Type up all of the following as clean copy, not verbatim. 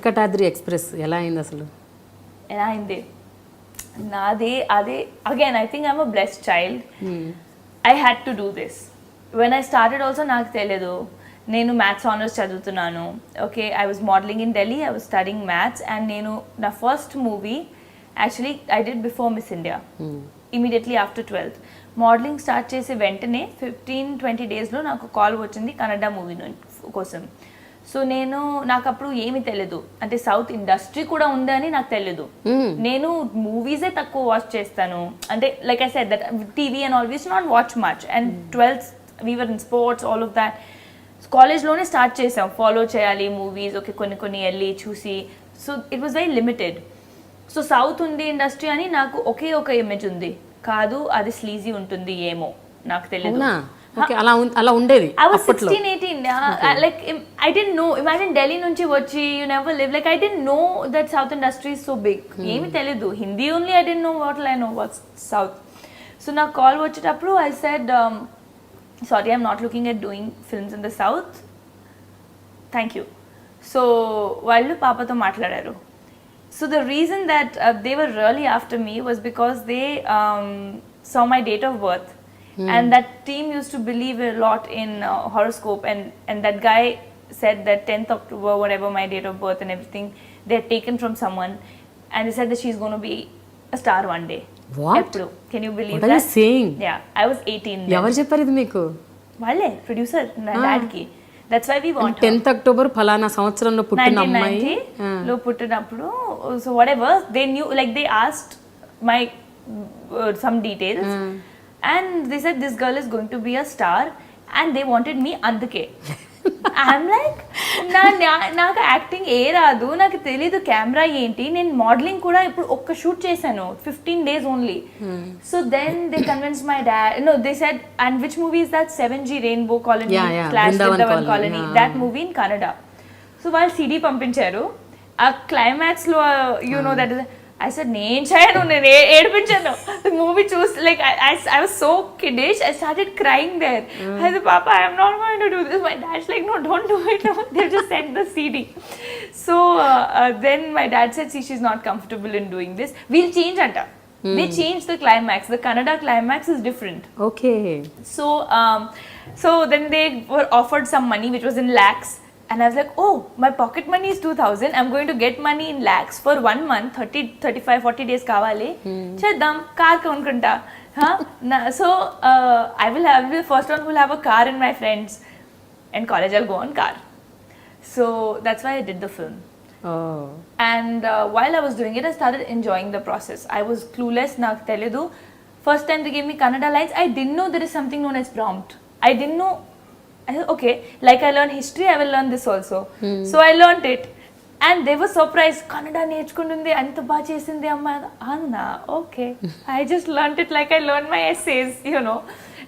Venkatadri express ఎలా అయింది అసలు? ఎలా అయింది నాది అదే. Again I think I'm a blessed child. I had to do this. When I started also నాకు తెలియదు నేను మ్యాథ్స్ ఆనర్స్ చదువుతున్నాను. Okay, I was modelling in Delhi, I was studying maths. And నేను నా first movie actually I did before miss India, immediately after 12th. Modelling start చేసి వెంటనే 15-20 డేస్లో నాకు కాల్ వచ్చింది కన్నడ మూవీ కోసం. సో నాకు అప్పుడు ఏమీ తెలియదు, అంటే సౌత్ ఇండస్ట్రీ కూడా ఉందని నాకు తెలియదు. నేను మూవీసే తక్కువ వాచ్ చేస్తాను, అంటే like I said that TV and always not watch much. And 12th we were in sports, all of that. కాలేజ్లోనే స్టార్ట్ చేసాం ఫాలో చేయాలి మూవీస్, ఓకే కొన్ని వెళ్ళి చూసి. So it was very limited. So south ఉంది industry అని నాకు ఒకే ఒక ఇమేజ్ ఉంది, కాదు అది స్లీజీ ఉంటుంది ఏమో నాకు తెలియదు. అలా ఉండేది. I was 16-18. Like I didn't know. Imagine Delhi nunchi vachi, you never live. Like I didn't know that South industry is so big. Emi teledu. Hindi only I didn't know. What will I know what's South? So na call vachetappudu I said, sorry, I'm not looking at doing films in the South. Thank you. So vallu papato matladaru. So the reason that they were really after me was because they saw my date of birth. And that team used to believe a lot in horoscope, and that guy said that 10th October, whatever my date of birth and everything, they had taken from someone, and they said that she's going to be a star one day. What? Eppudu. Can you believe that? What are you saying? Yeah, I was 18 then. Evaru chepparu idi meeku? Valle producer na dad ki. That's why we want 10th October phalana samvatsaramlo puttina ammayi 1990 lo puttinappudu. So whatever they knew, like they asked my some details. And they said this girl is going to be a star, and they wanted me అందుకే. I'm like, నాకు acting ఏ రాదు, నాకు తెలీదు camera ఏంటి, నేను modelling కూడా ఇప్పుడు ఒక్క షూట్ చేశాను 15 days only. So then they convince my dad. No they said, and which movie is that 7G rainbow colony slash Brindavan colony, that movie in Kannada. సో వాళ్ళు సిడి పంపించారు. ఆ క్లైమాక్స్ లో you know that is, I said, నేను చేయను, నేను ఏడిపించాను. The movie choose, like I was so kiddish, I started crying there. I said, Papa, I am not going to do this. My dad's like, no, don't do it. They've just sent the CD. So then my dad said, see, she's not comfortable in doing this. We'll change anta. They changed the climax. The Kannada climax is different. Okay. So then they were offered some money, which was in lakhs. And I was like, oh, my pocket money is 2,000. I'm going to get money in lakhs for 1 month, 30, 35, 40 days kavali. Cheddam, car konukunta. So I will be the first one who will have a car in my friends. And college I'll go on car. So that's why I did the film. Oh. And while I was doing it, I started enjoying the process. I was clueless, నాకు తెలియదు. First time they gave me Kannada lines, I didn't know there is something known as prompt. I didn't know. I said, okay, like I learned history, I will learn this also. So I learned it. And they were surprised. Kannada నేర్చుకుంటుంది, అంత బాగా చేసింది అమ్మ. Anna, okay. I just learned it like I learned my essays, you know.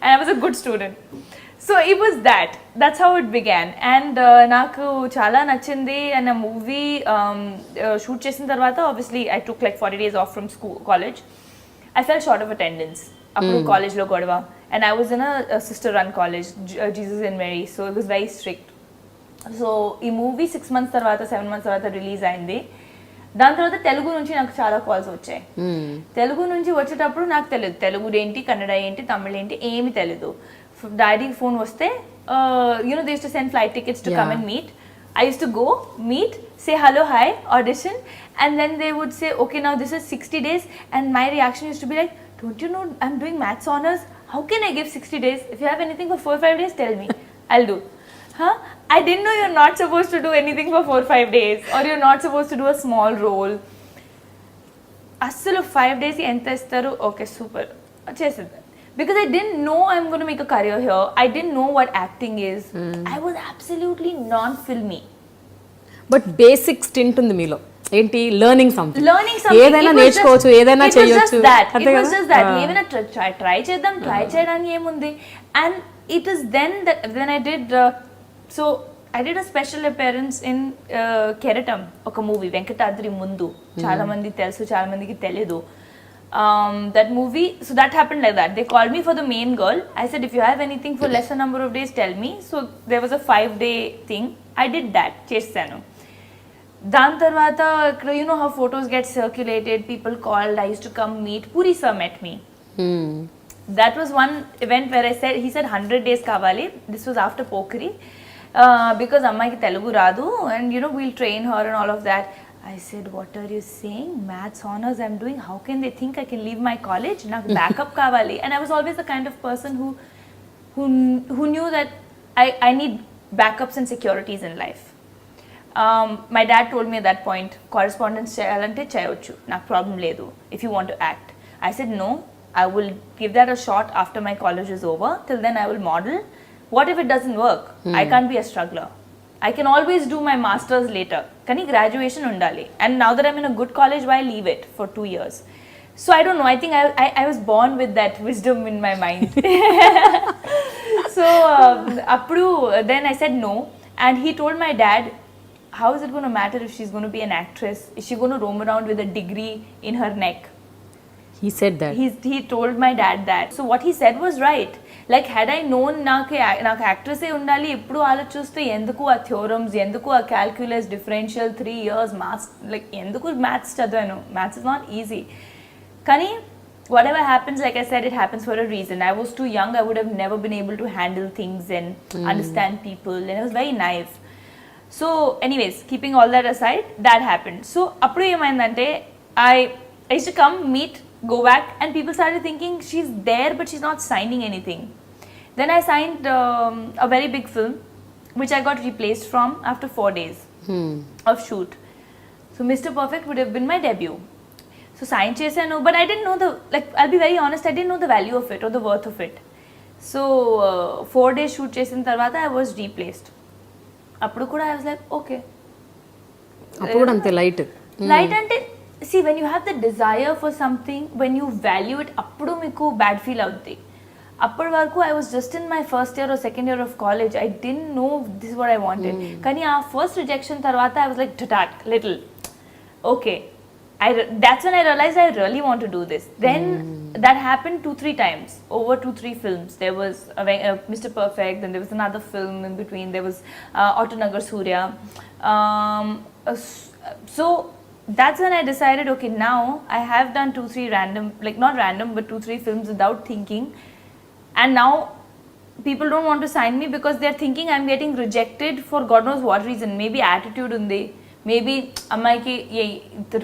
And I was a good student. So it was that. That's how it began. And నాకు చాలా నచ్చింది. And a movie shoot చేసిన తర్వాత, obviously I took like 40 days off from school, college. I fell short of attendance. అప్పుడు కాలేజ్లో గొడవ. And I was in a sister run college, Jesus and Mary, so it was very strict. So ఈ movie 6 months తర్వాత 7 months తర్వాత release అయింది. దాని తర్వాత తెలుగు నుంచి నాకు చాలా కాల్స్ వచ్చాయి. తెలుగు నుంచి వచ్చేటప్పుడు నాకు తెలియదు తెలుగు ఏంటి, కన్నడ ఏంటి, తమిళ ఏంటి, ఏమి తెలియదు. డాడీ ఫోన్ వస్తే you know they used to send flight tickets to come and meet. I used to go, meet, say hello, hi, audition, and then they would say, okay, now this is 60 days, and my reaction used to be like, don't you know I'm doing maths honors? How can I give 60 days? If you have anything for 4-5 days, tell me. I'll do. I didn't know you're not supposed to do anything for 4-5 days, or you're not supposed to do a small role. Assalu 5 days enta istaru, okay, super. Chesidanu. Because I didn't know I'm going to make a career here. I didn't know what acting is. I was absolutely non-filmy. But basic stint ఉంది మీలో. ఏంటి, learning something. ఏదైనా It నేర్చుకోవచ్చు, ఏదైనా చేయొచ్చు. It was just that. ఏమైనా try చేద్దాం, try చేయడానికి ఏముంది. And it is then that when I did so I did a special appearance in Keratam, ఒక మూవీ వెంకటాద్రి ముందు. చాలా మంది తెలుసు, చాలా మందికి తెలియదు. That movie, so that happened like that. They called me for the main girl. I said, if you have anything for lesser number of days, tell me. So there was a 5-day thing. I did that, chesanu. దాని తర్వాత you know how photos get circulated, people called, I used to come meet. Puri sir met me. That was one event where he said 100 days kavali. This was after Pokeri. Because అమ్మాయికి తెలుగు రాదు and you know we'll train her and all of that. I said, what are you saying? Maths honors I'm doing. How can they think I can leave my college? నాకు backup kavali. And I was always the kind of person who knew that I need backups and securities in life. My dad told me at that point, correspondence cheyalante cheyochu, నాకు problem లేదు, if you want to act. I said no, I will give that a shot after my college is over. Till then I will model. What if it doesn't work? I can't be a struggler. I can always do my masters later. Kani graduation undali. And now that I'm in a good college, why leave it for 2 years? So I don't know. I think I was born with that wisdom in my mind. So appudu then I said no. And he told my dad, how is it going to matter if she's going to be an actress? Is she going to roam around with a degree in her neck? He said that. He told my dad that. So what he said was right. Like had I known నాకు actress ఏ ఉండాలి ఎప్పుడు ఆలోచిస్తే ఎందుకు ఆ థియోరమ్స్, ఎందుకు ఆ calculus, differential 3 years maths, like ఎందుకు maths చదివాను? Maths is not easy. కానీ whatever happens, like I said, it happens for a reason. I was too young. I would have never been able to handle things and understand people, and I was very naive. So anyways, keeping all that aside, that happened. So appudu emaindante, I used to come meet, go back, and people started thinking she's there but she's not signing anything. Then I signed a very big film which I got replaced from after 4 days of shoot. So Mr. Perfect would have been my debut. So sign chesanu, but I didn't know I'll be very honest, I didn't know the value of it or the worth of it. So 4 days shoot chesin tarvata I was replaced. Appudu kuda I was like, okay. Appudu ante light ante, see, when you have the desire for something, when you value it, appudu meeku bad feel avuddi. Appadu varaku I was just in my first year or second year of college. I didn't know this is what I wanted. Kani aa first rejection tarvata I was like little okay. That's when I realized I really want to do this. Then that happened 2-3 times over 2-3 films. There was Mr. Perfect, then there was another film in between. There was Autonagar Surya. So that's when I decided, okay, now I have done 2-3 random, like not random, but 2-3 films without thinking. And now people don't want to sign me because they're thinking I'm getting rejected for God knows what reason. Maybe attitude undi. Maybe అమ్మాయికి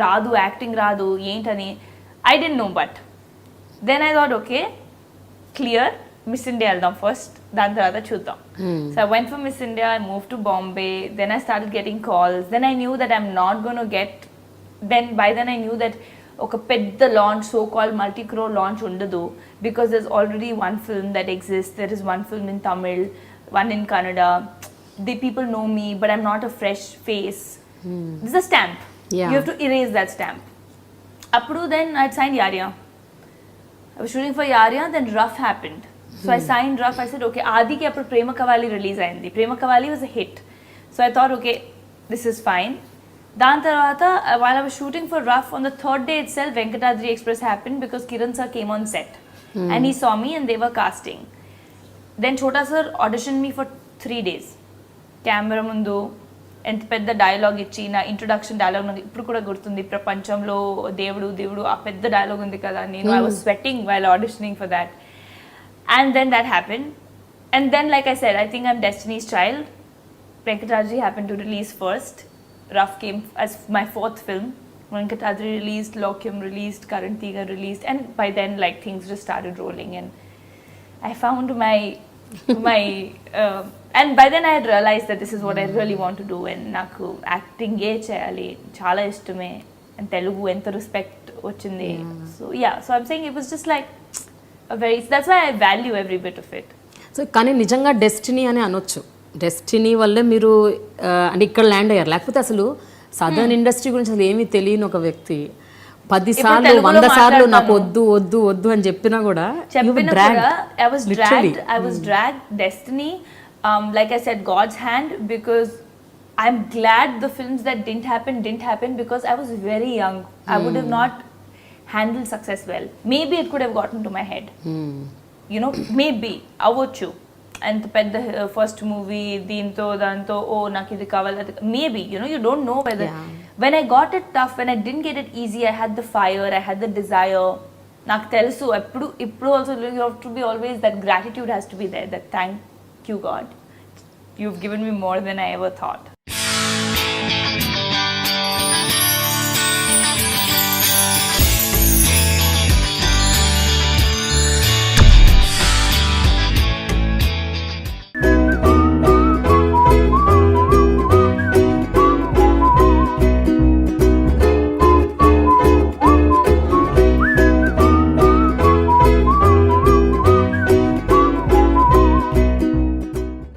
రాదు, acting రాదు ఏంటని. I didn't know, but then I thought, okay, clear, Miss India వెళ్దాం first, దాని తర్వాత చూద్దాం. So I went for Miss India, I moved to Bombay, then I started getting calls. Then I knew that I'm not going to get, by then I knew that ఒక పెద్ద launch, so called multi-crore launch ఉండదు, because there's already one film that exists. There is one film in Tamil, one in Kannada. The people know me, but I'm not a fresh face. This is a stamp. Yeah. You have to erase that stamp. Appudu then I'd signed Yarya. I was shooting for Yarya, then Rough happened. So I signed Rough. I said, okay, Adi ki appudu Prema Kavali release ayindi. Prema Kavali was a hit. So I thought, okay, this is fine. Dan tarvata, while I was shooting for Rough, on the 3rd day itself, Venkatadri Express happened because Kiran sir came on set. And he saw me and they were casting. Then Chota sir auditioned me for 3 days. Camera mundu, ఎంత పెద్ద dialogue ఇచ్చి, నా introduction dialogue నాకు ఇప్పుడు కూడా గుర్తుంది, ప్రపంచంలో దేవుడు ఆ పెద్ద డైలాగ్ ఉంది కదా, నేను I was sweating while auditioning for that. And then that happen. And then like I said, I think I'm destiny's child. Venkatadri happened to release first. Rough came as my 4th film. Venkatadri released, Lokyam released, Karan Tiga released, and by then like things just started rolling and I found my and by then I had realized that this is what I really want to do, and నాకు acting ఏ చేయాలి, చాలా ఇష్టమే, and Telugu ఎంత respect వచ్చింది. So yeah, so I'm saying it was just like that's why I value every bit of it. So కానీ నిజంగా destiny అని అనొచ్చు. డెస్టినీ వల్లే మీరు అంటే ఇక్కడ ల్యాండ్ అయ్యారు. లేకపోతే అసలు సదర్న్ ఇండస్ట్రీ గురించి అసలు ఏమీ తెలియని ఒక వ్యక్తి 10 సార్లు 100 సార్లు నాకు వద్దు అని చెప్పినా కూడా I was dragged destiny, like I said, God's hand, because I'm glad the films that didn't happen because I was very young. I would have not handled success well. Maybe it could have gotten to my head. You know, maybe avvochu. అంత పెద్ద first movie దీంతో దాంతో ఓ నాకు ఇది కావాలి maybe you don't know whether when I got it tough, when I didn't get it easy, I had the fire, I had the desire. నాకు తెలుసు ఇప్పుడు also you have to be always, that gratitude has to be there, that thank you God, you've given me more than I ever thought.